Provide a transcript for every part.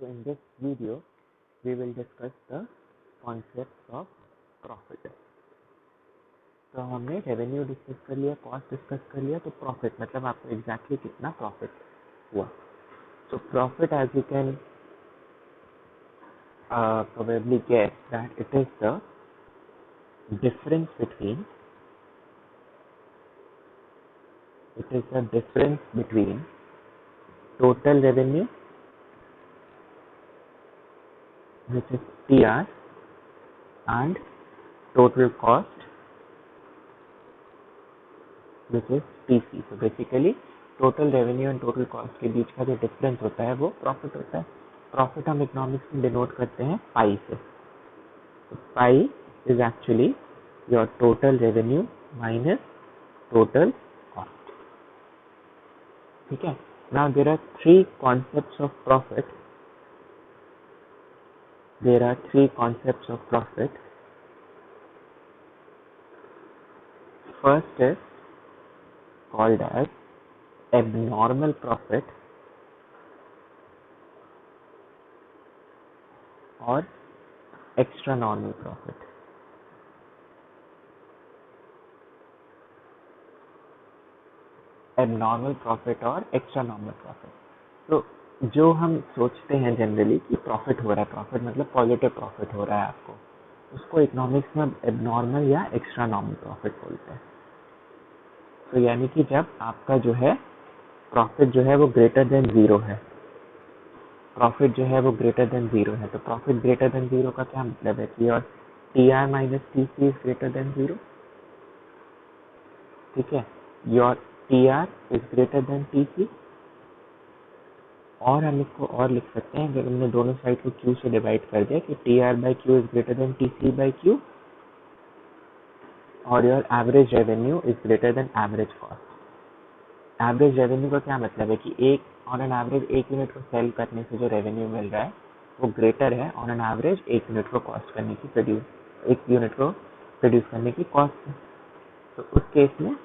So in this video, we will discuss the concepts of profit. तो हमने revenue discuss कर लिया, cost discuss कर लिया, तो प्रॉफिट मतलब आपको एग्जैक्टली कितना प्रॉफिट हुआ. So profit, as you can probably guess, that it is the difference between total revenue, which is TR, and total cost, which is TC. So basically total revenue and total cost के बीच का जो difference होता है वो profit होता है. Profit हम economics में डिनोट करते हैं पाई से. Pi is actually your total revenue minus total cost. ठीक है. Now there are three concepts of profit. First is called as abnormal profit or extra normal profit. Abnormal profit और extra normal profit. तो जो हम सोचते हैं generally कि profit हो रहा है, प्रॉफिट मतलब पॉजिटिव प्रॉफिट हो रहा है आपको, उसको इकोनॉमिक्स में एबनॉर्मल या एक्स्ट्रा नॉर्मल प्रॉफिट बोलते हैं. तो यानी कि जब आपका जो है प्रॉफिट जो है वो ग्रेटर देन जीरो है, तो प्रॉफिट ग्रेटर देन जीरो का क्या मतलब है कि और T R minus T C is greater than zero. ठीक है. Your T R is greater than T C. और हम इसको और लिख सकते हैं, अगर हमने दोनों साइड को क्यू से डिवाइड कर दिया कि T R by Q is greater than T C by Q, और your average revenue is greater than average cost. Average revenue का क्या मतलब है कि एक ऑन एन एवरेज एक यूनिट को सेल करने से जो रेवेन्यू मिल रहा है वो ग्रेटर है ऑन एन एवरेज एक यूनिट को प्रोड्यूस करने की कॉस्ट है. तो उस केस में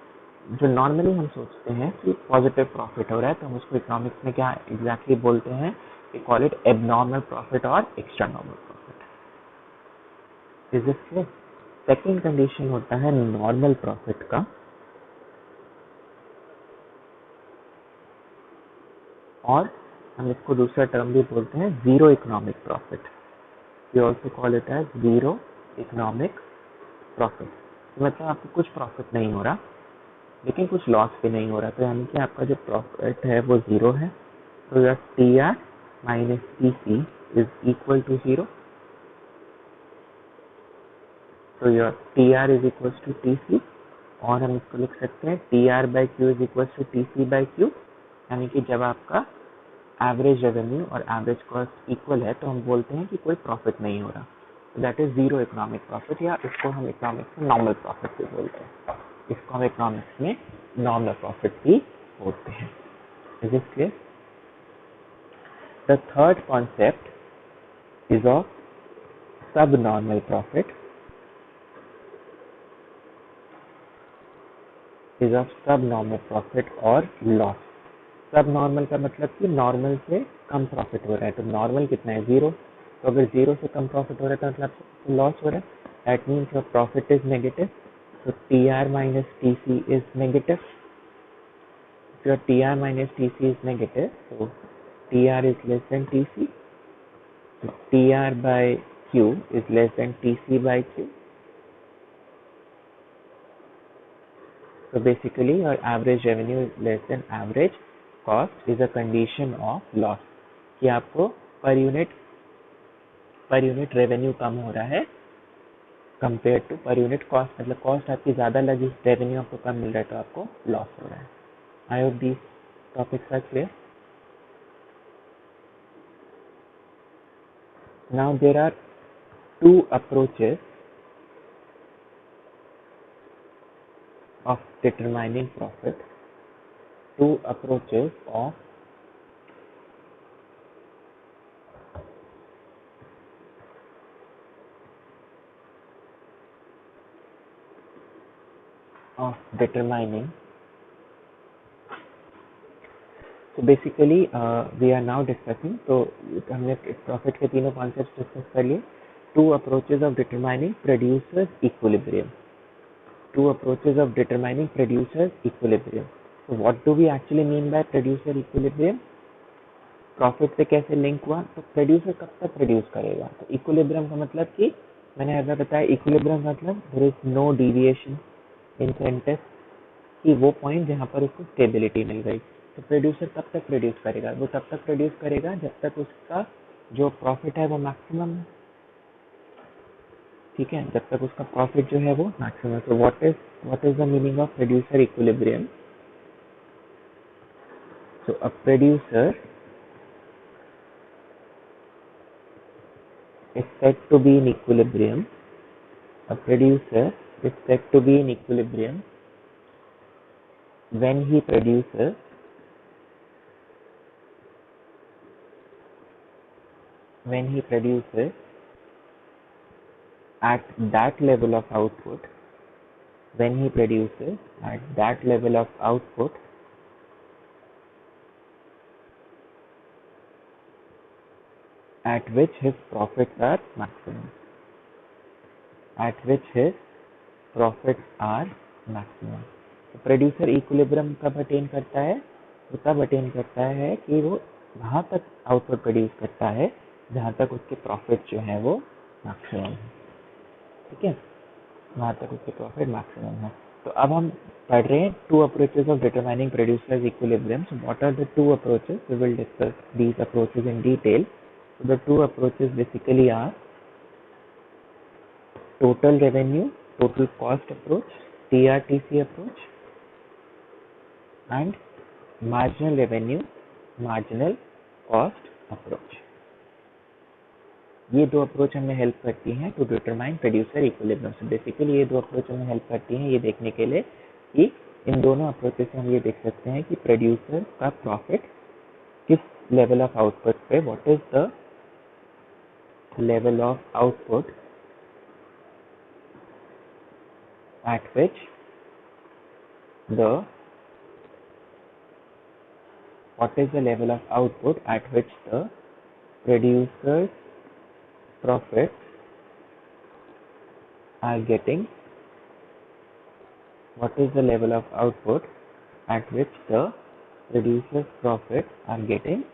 जो नॉर्मली हम सोचते हैं कि पॉजिटिव प्रॉफिट हो रहा है, तो हम उसको इकोनॉमिक्स में क्या एग्जैक्टली बोलते हैं, we call it abnormal profit और extra normal profit. Is this clear? Second condition होता है नॉर्मल प्रॉफिट का, और हम इसको दूसरा टर्म भी बोलते हैं zero economic profit. We also call it as zero economic profit. मतलब आपको कुछ प्रॉफिट नहीं हो रहा लेकिन कुछ लॉस भी नहीं हो रहा, तो यानी कि आपका जो प्रॉफिट है वो जीरो है. तो your T R minus T C is equal to zero. तो your T R is equal to T C, और हम इसको लिख सकते हैं T R by Q is equal to T C by Q. यानी कि जब आपका एवरेज रेवेन्यू और एवरेज कॉस्ट इक्वल है तो हम बोलते हैं कि कोई प्रॉफिट नहीं हो रहा. That is zero economic profit, या इसको हम इकोनॉमिक्स में नॉर्मल प्रॉफिट भी बोलते हैं. इसको हम इकोनॉमिक्स में नॉर्मल प्रॉफिट भी बोलते हैं. Is it clear? The third concept is of subnormal profit. और लॉस. सब नॉर्मल का मतलब कि नॉर्मल से कम प्रॉफिट हो रहा है. तो नॉर्मल कितना है? जीरो. तो अगर जीरो से कम प्रॉफिट हो रहा है तो मतलब लॉस हो रहा है. That means your profit is negative. So TR minus TC is negative. If your TR minus TC is negative, so TR is less than TC. So TR by Q is less than TC by Q. So basically your average revenue is less than average cost is a condition of loss. कि आपको per unit revenue कम हो रहा है compare to per unit cost. मतलब cost आपकी ज़्यादा लगी, revenue आपको कम मिल रहा है तो आपको लॉस हो रहा है. I hope these topics are clear. Now there are two approaches of determining profit. Two approaches of determining. So basically we are now discussing, तो हमने प्रॉफिट के तीनों कॉन्सेप्ट डिस्कस कर लिए. Two approaches of determining producer's equilibrium. Two approaches of determining producer equilibrium. So what do we actually mean by producer equilibrium? Profit से कैसे link हुआ? तो प्रोड्यूसर कब तक प्रोड्यूस करेगा? तो इक्विलिब्रियम का मतलब कि मैंने ऐसा बताया, इक्विलिब्रियम का मतलब there is no deviation in sentence, कि वो पॉइंट जहाँ पर उसको स्टेबिलिटी मिल गई. तो प्रोड्यूसर कब तक प्रोड्यूस करेगा? वो तब तक प्रोड्यूस करेगा जब तक उसका जो प्रॉफिट है वो मैक्सिमम है. ठीक है, जब तक उसका प्रॉफिट जो है वो मैक्सिमम. तो what is the meaning of producer equilibrium? So a producer is said to be in equilibrium. A producer is said to be in equilibrium when he produces at that level of output, when he produces at that level of output at which his profits are maximum. At which his profits are maximum. तो producer equilibrium कब attain करता है? वो तब attain करता है कि वो वहां तक आउटपुट प्रोड्यूस करता है जहां तक उसके प्रॉफिट जो है वो मैक्सिमम है. ठीक है, वहां तक उसके प्रॉफिट मैक्सिमम है. तो अब हम पढ़ रहे हैं two approaches of determining producer's equilibrium. So what are the two approaches? We will discuss these approaches in detail. So the two approaches basically are total revenue, total cost approach, TRTC approach, and marginal revenue, marginal cost approach. ये दो approach हमें help करती हैं to determine producer equilibrium. So basically ये दो approach हमें help करती हैं ये देखने के लिए कि इन दोनों अप्रोचेस से हम ये देख सकते हैं कि प्रोड्यूसर का प्रॉफिट किस लेवल ऑफ आउटपुट पे, what is the level of output at which the producer's profits are getting, what is the level of output at which the producer's profits are getting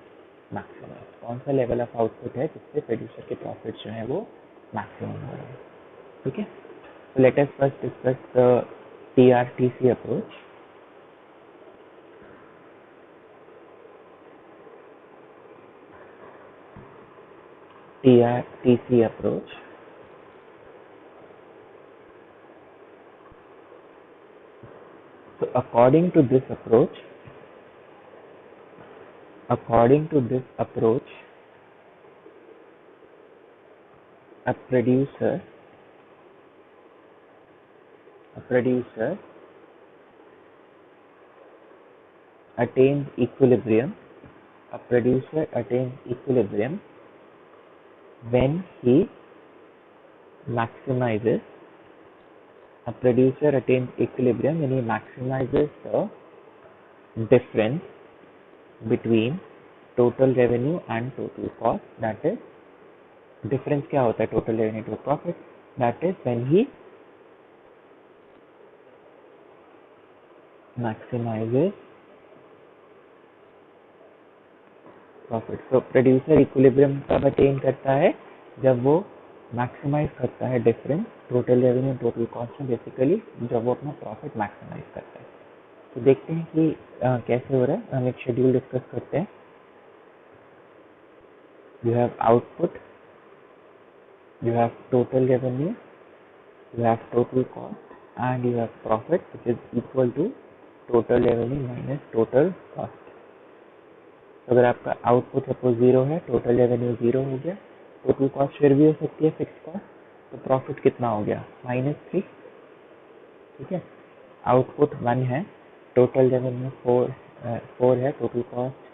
maximum. कौन सा level of output है जिससे producer के profit जो है वो maximum हो रहा है. ठीक है, तो let us first discuss the TRTC approach. TRTC approach. So according to this approach, a producer attains equilibrium. A producer attains equilibrium when he maximizes. A producer attains equilibrium when he maximizes the difference between total revenue and total cost. That is, difference क्या होता है total revenue to profit? That is when he maximizes profit. So producer equilibrium कब attain करता है? जब वो maximise करता है difference total revenue total cost में, बेसिकली जब वो अपना प्रॉफिट मैक्सिमाइज करता है. तो देखते हैं कि कैसे हो रहा है. हम एक शेड्यूल डिस्कस करते हैं. You have output, you have total revenue, you have total cost, and you have profit, which is equal to total revenue minus total cost. तो अगर आपका आउटपुट सपोज 0 है, टोटल रेवेन्यू 0 हो गया, टोटल कॉस्ट फिर भी हो सकती है फिक्स कॉस्ट, तो प्रॉफिट कितना हो गया? -3. ठीक है, आउटपुट 1 है, टोटल रेवेन्यू 4 है, टोटल कॉस्ट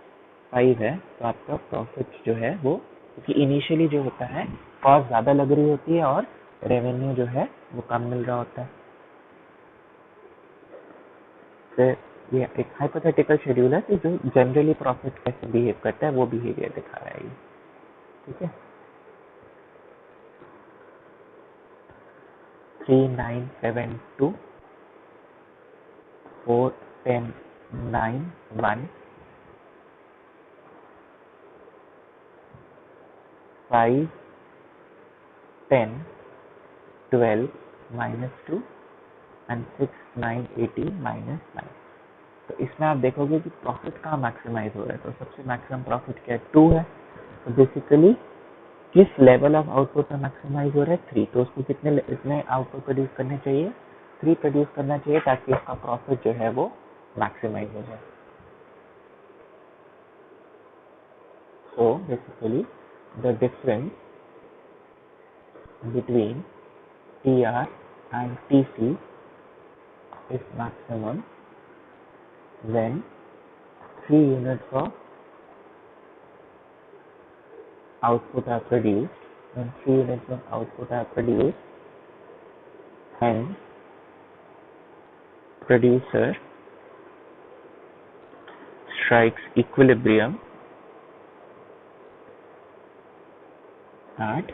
5 है, तो आपका प्रॉफिट जो है वो, क्योंकि इनिशियली जो होता है कॉस्ट ज़्यादा लग रही होती है और रेवेन्यू जो है वो कम मिल रहा होता है. फिर ये एक हाइपोथेटिकल शेड्यूल है कि जो जनरली प्रॉफिट कैसे बिहेव करता है वो बिहेवियर दिखा रहा है ये, ठीक है। 3972 4 10 9 1 5 10 12 -2 एंड 6 9 18 -9। तो इसमें आप देखोगे कि प्रॉफिट कहाँ मैक्सिमाइज हो रहा है, तो सबसे मैक्सिमम प्रॉफिट क्या है, 2 है। तो बेसिकली किस लेवल ऑफ आउटपुट में मैक्सिमाइज हो रहा है, 3। तो उसको कितने इसमें आउटपुट प्रोड्यूस करने चाहिए, 3 प्रोड्यूस करना चाहिए, ताकि उसका प्रॉफिट जो है वो मैक्सिमाइज हो जाए। So basically the difference between TR and TC is maximum when 3 units of output are produced, when 3 units of output are produced, and producer strikes equilibrium at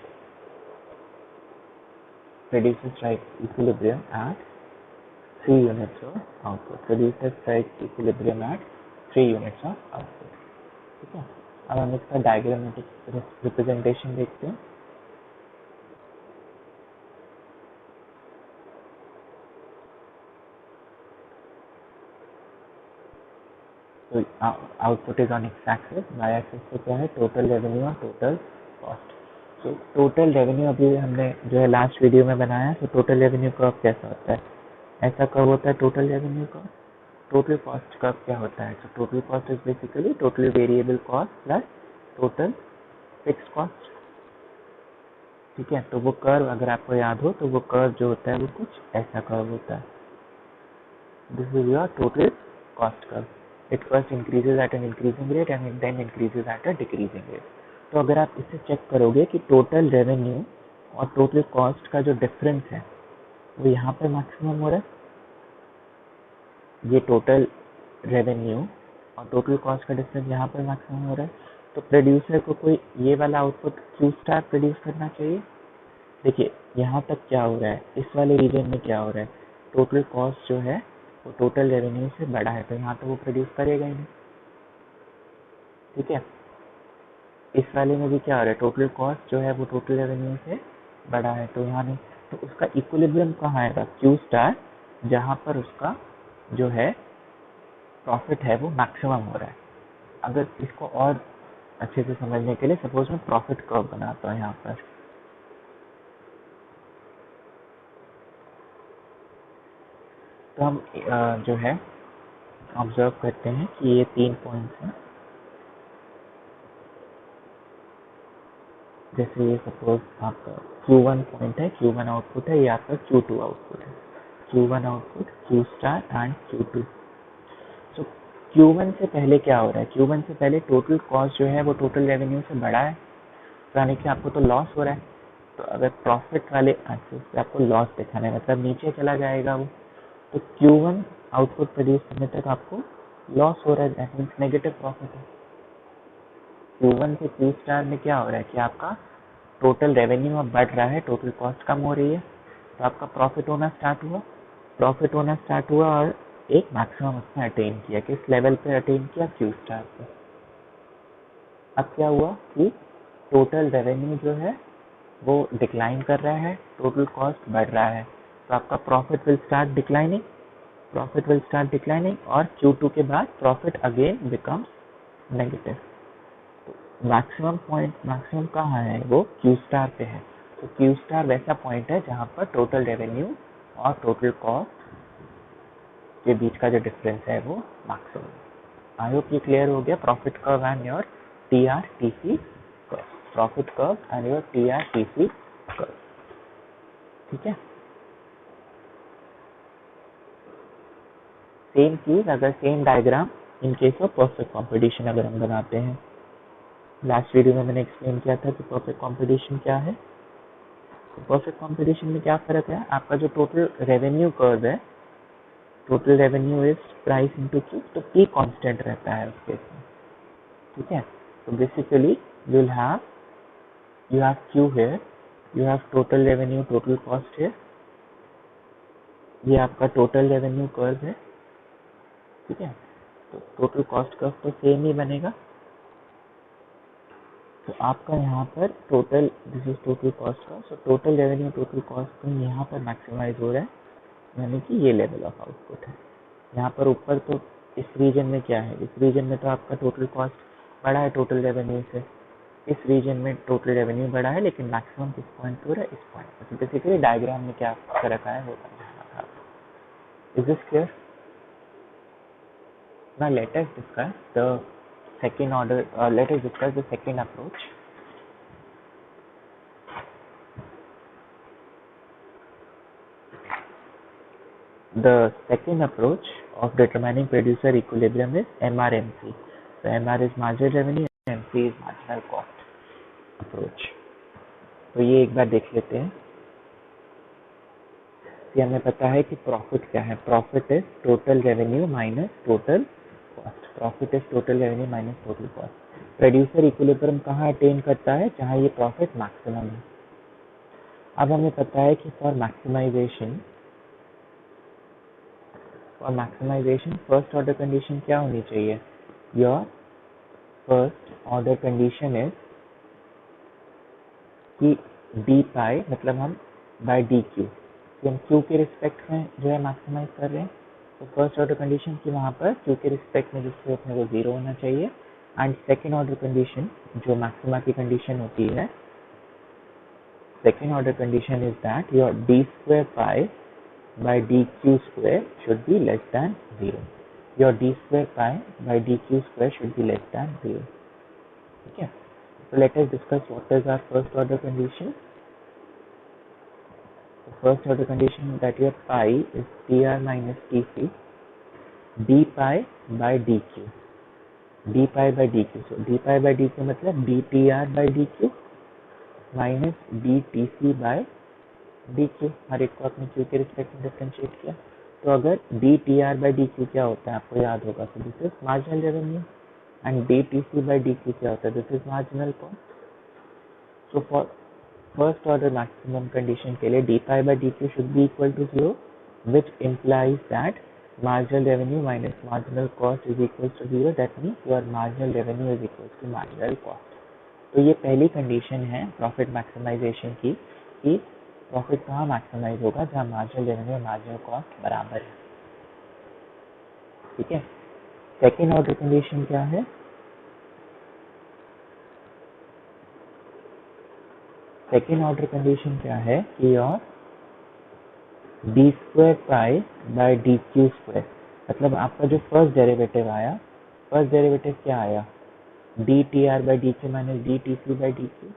3 units of output. Producer strikes equilibrium at 3 units of output. ठीक है। अब हम इसका diagrammatic representation देखते हैं। तो output is on X axis, Y axis पे क्या है, टोटल रेवेन्यू और टोटल कॉस्ट। तो टोटल रेवेन्यू अभी हमने जो है लास्ट वीडियो में बनाया। तो टोटल रेवेन्यू कर्व कैसा होता है, ऐसा कर्व होता है total revenue curve. Total cost curve क्या होता है, तो total cost is basically total variable cost plus total fix cost, ठीक है। तो वो कर्व अगर आपको याद हो तो वो कर्व जो होता है वो कुछ ऐसा कर्व होता है। This is your total cost curve. It first increases at an increasing rate and then increases at a decreasing rate. तो अगर आप इसे चेक करोगे कि टोटल रेवेन्यू और टोटल कॉस्ट का जो डिफरेंस है वो यहाँ पे मैक्सिमम हो रहा है। ये टोटल रेवेन्यू और टोटल कॉस्ट का डिफरेंस यहाँ पर मैक्सिमम हो रहा है। तो प्रोड्यूसर को कोई ये वाला आउटपुट क्यू स्टार प्रोड्यूस करना चाहिए। देखिए यहाँ तक क्या हो रहा है, इस वाले रीजन में क्या हो रहा है, टोटल कॉस्ट जो है वो टोटल रेवेन्यू से बड़ा है, तो यहाँ तो वो प्रोड्यूस करेगा ही नहीं, ठीक है। इस वाले में भी क्या हो रहा है, टोटल कॉस्ट जो है वो टोटल रेवेन्यू से बड़ा है, तो यहाँ नहीं। तो उसका इक्विलिब्रियम कहाँ आएगा, क्यू स्टार, जहाँ पर उसका जो है प्रॉफिट है वो मैक्सिमम हो रहा है। अगर इसको और अच्छे से समझने के लिए सपोज मैं प्रॉफिट कर्व बनाता हूँ यहाँ पर। तो हम जो है ऑब्जर्व करते हैं कि ये 3 पॉइंट्स हैं। जैसे ये सपोज आपका Q1 पॉइंट है, Q1 आउटपुट है, ये आपका Q2 आउटपुट है। Q1 output, Q star and Q2। तो Q1 से पहले क्या हो रहा है, Q1 से पहले टोटल कॉस्ट जो है वो टोटल रेवेन्यू से बड़ा है, यानी कि आपको तो लॉस हो रहा है। तो अगर प्रॉफिट वाले एक्सिस पे आपको लॉस दिखाना है, मतलब नीचे चला जाएगा वो, तो Q1 आउटपुट प्रोड्यूस करने तक आपको लॉस हो रहा है, दैट मीन्स नेगेटिव प्रॉफिट है। Q1 से Q स्टार में क्या हो रहा है कि आपका टोटल रेवेन्यू अब बढ़ रहा है, टोटल कॉस्ट कम हो रही है, तो आपका प्रॉफिट होना स्टार्ट हुआ। प्रॉफिट होना स्टार्ट हुआ और एक मैक्सिमम उसने अटेन किया, किस लेवल पे अटेन किया, Q स्टार पे। अब क्या हुआ कि टोटल रेवेन्यू जो है वो डिक्लाइन कर रहा है, टोटल कॉस्ट बढ़ रहा है, तो आपका प्रॉफिट विल स्टार्ट डिक्लाइनिंग, और Q2 के बाद profit again becomes negative. Maximum point, maximum कहाँ है, वो Q स्टार पे है। तो Q स्टार वैसा पॉइंट है जहाँ पर टोटल रेवेन्यू और टोटल कॉस्ट के बीच का जो डिफरेंस है वो मैक्सिमम। आई होप ये क्लियर हो गया, profit curve and your TRTC curve, profit curve and your TRTC curve, ठीक है। सेम चीज, अगर same diagram in case of perfect competition अगर हम बनाते हैं, लास्ट वीडियो में मैंने एक्सप्लेन किया था कि परफेक्ट कॉम्पिटिशन क्या है। तो परफेक्ट कॉम्पिटिशन में क्या फर्क है, आपका जो टोटल रेवेन्यू कर्व है total revenue is price into Q, तो पी कांस्टेंट रहता है उस केस में, ठीक है। तो basically you have Q here, you have total revenue total cost here, ये आपका टोटल रेवेन्यू कर्व है, ठीक है। तो टोटल कॉस्ट कर्व तो सेम ही बनेगा, तो आपका यहाँ पर total, this is total cost का, so total revenue total cost का यहाँ पर मैक्सिमाइज हो रहा है, यानी कि ये लेवल ऑफ आउटपुट है। यहाँ पर ऊपर तो इस रीजन में क्या है, इस रीजन में तो आपका टोटल कॉस्ट बड़ा है टोटल रेवेन्यू से, इस रीजन में टोटल रेवेन्यू बड़ा है, लेकिन मैक्सिमम किस पॉइंट पे हो रहा है, इस पॉइंट पर। तो बेसिकली डायग्राम में क्या फर्क आया वो समझाना था। Is this clear? Now let us discuss the second order, let us discuss the second approach. The second approach of determining producer equilibrium is MRMC. So MR is marginal revenue, MC is marginal cost approach. तो ये एक बार देख लेते हैं कि हमें पता है कि प्रॉफिट क्या है, profit is total revenue minus total cost, profit is total revenue minus total cost. Producer equilibrium कहाँ अटेन करता है, जहाँ ये प्रॉफिट मैक्सिमम है। अब हमें पता है कि for maximisation first order condition क्या होनी चाहिए, your first order condition is कि डी पाई, मतलब हम बाय डी क्यू, कि हम क्यू के रिस्पेक्ट में जो है मैक्सिमाइज कर रहे हैं, तो फर्स्ट ऑर्डर कंडीशन की वहाँ पर क्यू के रिस्पेक्ट में जो स्लोप है वो जीरो होना चाहिए। एंड सेकेंड ऑर्डर कंडीशन जो मैक्सिमा की कंडीशन होती है, second order condition is that your D square pi by D Q square should be less than zero, your D square pi by D Q square should be less than zero, ठीक है। So let us discuss what is our first order condition. The first order condition that your pi is dr minus dc d pi by dq, d pi by dq. So d pi by dq मतलब dtr by dq minus dtc by dq, हर एक को अपने q के respect में differentiate किया। तो अगर dtr by dq क्या होता है आपको याद होगा, तो this is marginal revenue, and dtc by dq क्या होता है, this is marginal cost. So for first order maximum condition के लिए d pi by dq should be equal to 0, which implies that marginal revenue minus marginal cost is equal to 0. That means your marginal revenue is equal to marginal cost. तो ये पहली condition है profit maximisation की, कि profit कहाँ maximise होगा, जहाँ marginal revenue और मार्जिनल कॉस्ट बराबर है, ठीक है। सेकेंड ऑर्डर कंडीशन क्या है, सेकेंड ऑर्डर कंडीशन क्या है कि your D square pi by D Q square, मतलब आपका जो फर्स्ट डेरिवेटिव आया, फर्स्ट डेरिवेटिव क्या आया, D T R by D Q minus D T C by D Q,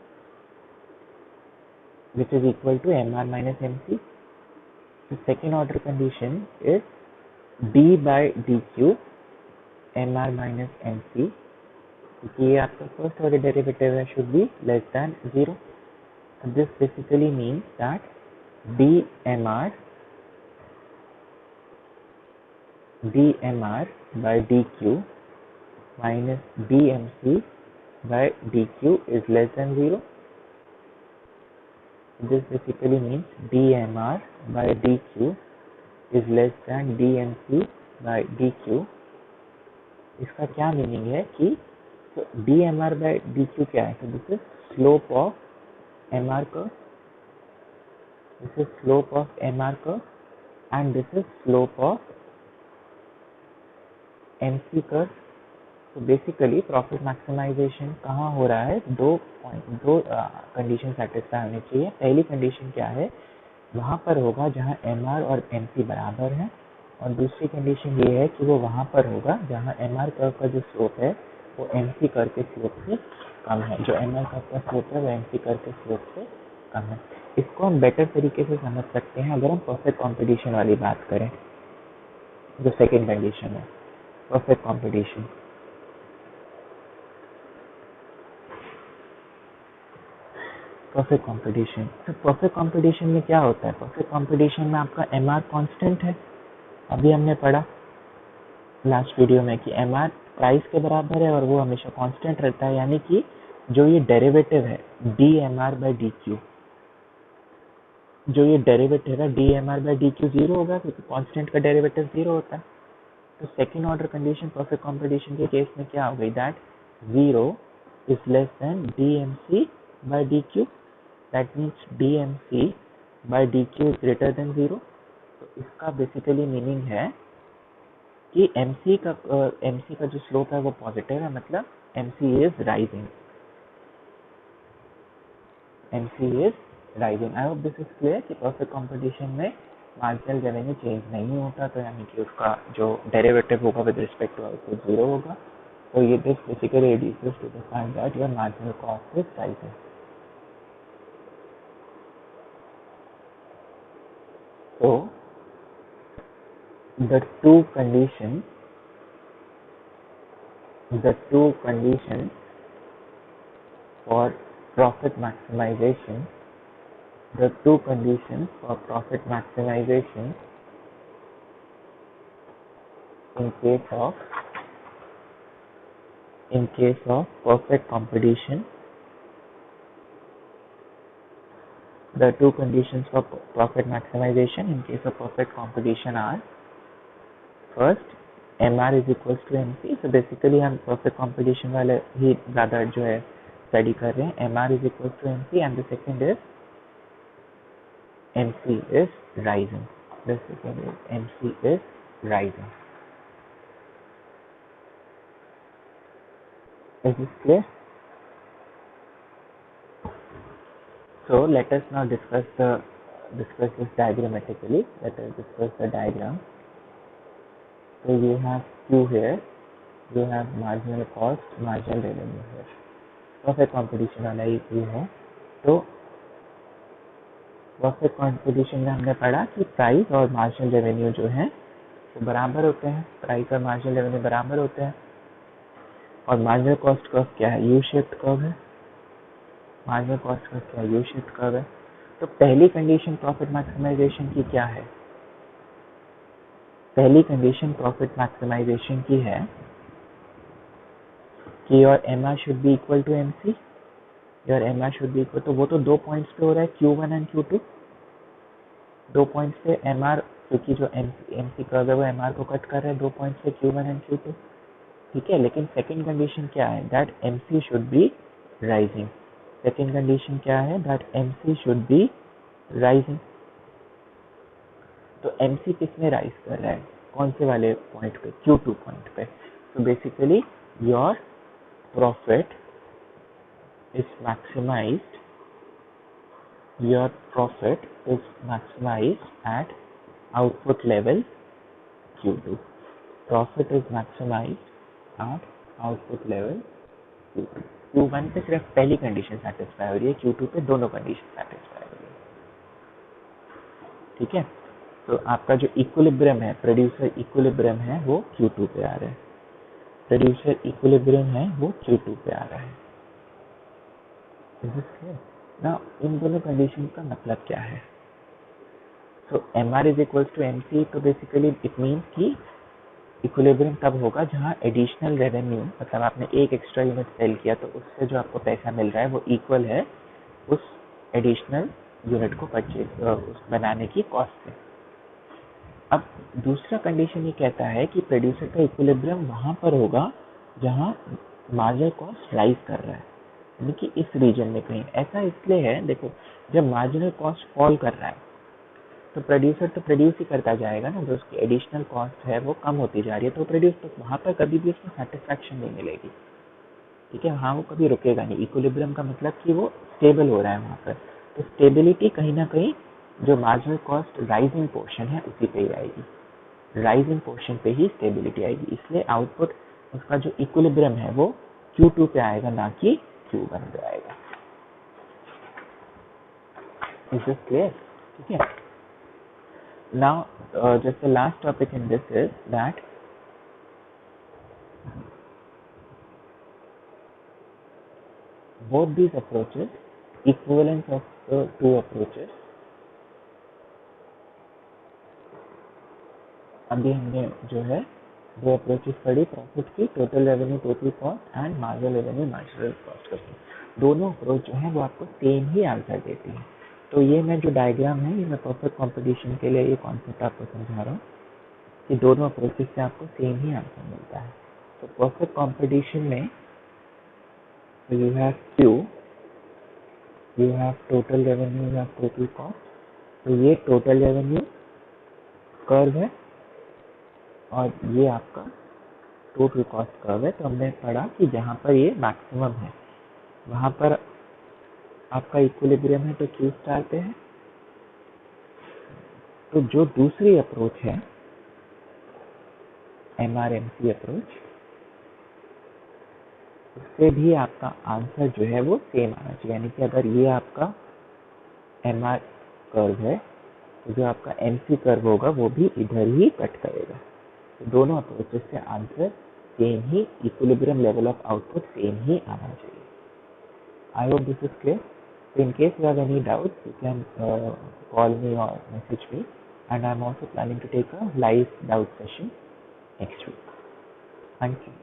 which is equal to M R minus M C. Second order condition is D by D Q M R minus M C, क्योंकि ये आपका first order derivative है, should be less than zero. This basically means that dmr by dq minus dmc by dq is less than 0. This basically means dmr by dq is less than dmc by dq. इसका क्या meaning है कि तो dmr by dq क्या है, तो this is slope of MR curve, this is slope of MR curve, and this is slope of MC curve. तो basically profit maximisation कहाँ हो रहा है, दो कंडीशन सेटिस्फाई होनी चाहिए। पहली कंडीशन क्या है, वहाँ पर होगा जहाँ MR और MC बराबर है, और दूसरी कंडीशन ये है कि वो वहाँ पर होगा जहाँ MR कर्व का जो स्लोप है वो MC कर्व के स्लोप से कम है, जो MR कर्व का स्लोप है वो MC कर्व के स्लोप से कम है। इसको हम बेटर तरीके से समझ सकते हैं अगर हम परफेक्ट कंपटीशन वाली बात करें, जो सेकेंड कंडीशन है परफेक्ट कंपटीशन। परफेक्ट कंपटीशन, तो परफेक्ट कंपटीशन में क्या होता है, परफेक्ट कंपटीशन में आपका MR कांस्टेंट है, अभी हमने पढ़ा लास्ट वीडियो में कि एम आर प्राइस के बराबर है और वो हमेशा कांस्टेंट रहता है, यानी कि जो ये डेरिवेटिव है D M R by D Q, जो ये डेरिवेटिव है D M R by D Q zero होगा, क्योंकि कांस्टेंट का डेरिवेटिव जीरो होता है। तो second order condition perfect competition के केस में क्या हो गई, that zero is less than D M C by D Q, that means D M C by D Q is greater than zero. तो इसका बेसिकली मीनिंग है कि MC का जो स्लोप है वो पॉजिटिव है, मतलब MC is rising, MC is rising. I hope this is clear कि परफेक्ट कॉम्पिटिशन में मार्जिनल रेवेन्यू चेंज नहीं होता, तो यानी कि उसका जो डेरिवेटिव होगा with respect to output zero होगा। तो ये this basically reduces to the fact that your marginal cost is rising. So the two conditions for profit maximization, in case of perfect competition, the two conditions for profit maximization in case of perfect competition are, first MR is equals to MC। so basically हम perfect competition वाले ही ज़्यादा जो है study कर रहे हैं। MR is equals to MC and the second is MC is rising, the second is MC is rising। is this clear? So let us now discuss this diagrammatically. Let us discuss the diagram. So you have Q here, you have marginal cost, marginal revenue here। Perfect competition वाला ही Q है। तो perfect competition में हमने पढ़ा कि price और marginal revenue जो है वो बराबर होते हैं, प्राइस और मार्जिनल रेवेन्यू बराबर होते हैं। और मार्जिनल कॉस्ट कर्व क्या है, यू शेप्ड कर्व है। मार्जिनल कॉस्ट कर्व क्या है, यू शेप्ड कर्व है। तो पहली कंडीशन प्रॉफिट मैक्सिमाइजेशन की क्या है, पहली कंडीशन प्रॉफिट मैक्सिमाइजेशन की है कि your MR should be equal to MC, your MR should be equal, तो वो तो 2 पॉइंट्स पे हो रहा है Q1 एंड Q2, 2 पॉइंट्स पे एमआर, क्योंकि जो एमसी कर्व है वो एमआर को कट कर रहा है 2 पॉइंट्स पे Q1 एंड Q2, ठीक है। लेकिन सेकंड कंडीशन क्या है, that MC should be rising. Second condition क्या है, that MC should be rising. तो MC किस में राइज कर रहा है, कौन से वाले पॉइंट पे, Q2 पॉइंट पे। तो basically your profit is maximised, your profit is maximised at output level Q2। Profit is maximised at output level Q2। Q1 पे सिर्फ पहली कंडीशन सेटिस्फाई हो रही है, Q2 पे दोनों कंडीशन सेटिस्फाई हो रही है, ठीक है। तो आपका जो इक्विलिब्रियम है, प्रोड्यूसर इक्विलिब्रियम है, वो Q2 पे आ रहा है, प्रोड्यूसर इक्विलिब्रियम है वो Q2 पे आ रहा है। ना इन दोनों कंडीशन का मतलब क्या है, तो MR is equals to MC, तो बेसिकली इट मीन्स कि इक्विलिब्रियम तब होगा जहाँ एडिशनल रेवेन्यू, मतलब आपने एक एक्स्ट्रा यूनिट सेल किया तो उससे जो आपको पैसा मिल रहा है वो इक्वल है उस एडिशनल यूनिट को परचेज उस बनाने की कॉस्ट से। अब दूसरा कंडीशन ये कहता है कि प्रोड्यूसर का इक्विलिब्रियम वहां पर होगा जहां मार्जिनल कॉस्ट राइज कर रहा है, यानी कि इस रीजन में कहीं। ऐसा इसलिए है, देखो जब मार्जिनल कॉस्ट फॉल कर रहा है तो प्रोड्यूसर तो प्रोड्यूस ही करता जाएगा ना, जो उसकी एडिशनल कॉस्ट है वो कम होती जा रही है, तो प्रोड्यूस तो वहां पर कभी भी उसको सेटिस्फैक्शन नहीं मिलेगी, ठीक है। हाँ वो कभी रुकेगा नहीं, इक्विलिब्रियम का मतलब कि वो स्टेबल हो रहा है वहां पर। तो स्टेबिलिटी कहीं ना कहीं जो मार्जिनल कॉस्ट राइजिंग पोर्शन है उसी पे ही आएगी, राइजिंग पोर्शन पे ही स्टेबिलिटी आएगी, इसलिए आउटपुट उसका जो इक्विलिब्रियम है वो Q2 पे आएगा, ना कि Q1 पे आएगा। इज दिस क्लियर, ठीक है। Now just the last topic in this is that both these approaches, equivalence of the two approaches अभी हमने जो है दो अप्रोचेस पढ़ी प्रॉफिट की, total revenue total cost and marginal revenue marginal cost करके। दोनों अप्रोच जो है वो आपको सेम ही आंसर देती है। तो ये मैं जो डायग्राम है ये मैं परफेक्ट कंपटीशन के लिए ये कॉन्सेप्ट आपको समझा रहा हूँ कि दोनों अप्रोचेस से आपको सेम ही आंसर मिलता है। तो परफेक्ट कंपटीशन में you have Q, you have total revenue, you have total cost. तो ये टोटल रेवेन्यू कर्व है और ये आपका टोटल कॉस्ट कर्व है। तो हमने पढ़ा कि जहाँ पर ये मैक्सिमम है वहाँ पर आपका इक्विलिब्रियम है तो Q स्टार पे है। तो जो दूसरी अप्रोच है MRMC अप्रोच, उससे भी आपका आंसर जो है वो सेम आना चाहिए। यानी कि अगर ये आपका MR कर्व है तो जो आपका MC कर्व होगा वो भी इधर ही कट करेगा। तो दोनों अप्रोचेस से आंसर सेम ही, equilibrium level of output same ही आना चाहिए। I hope this is clear. So in case you have any doubts, you can call me or message me, and I'm also planning to take a live doubt session next week. Thank you.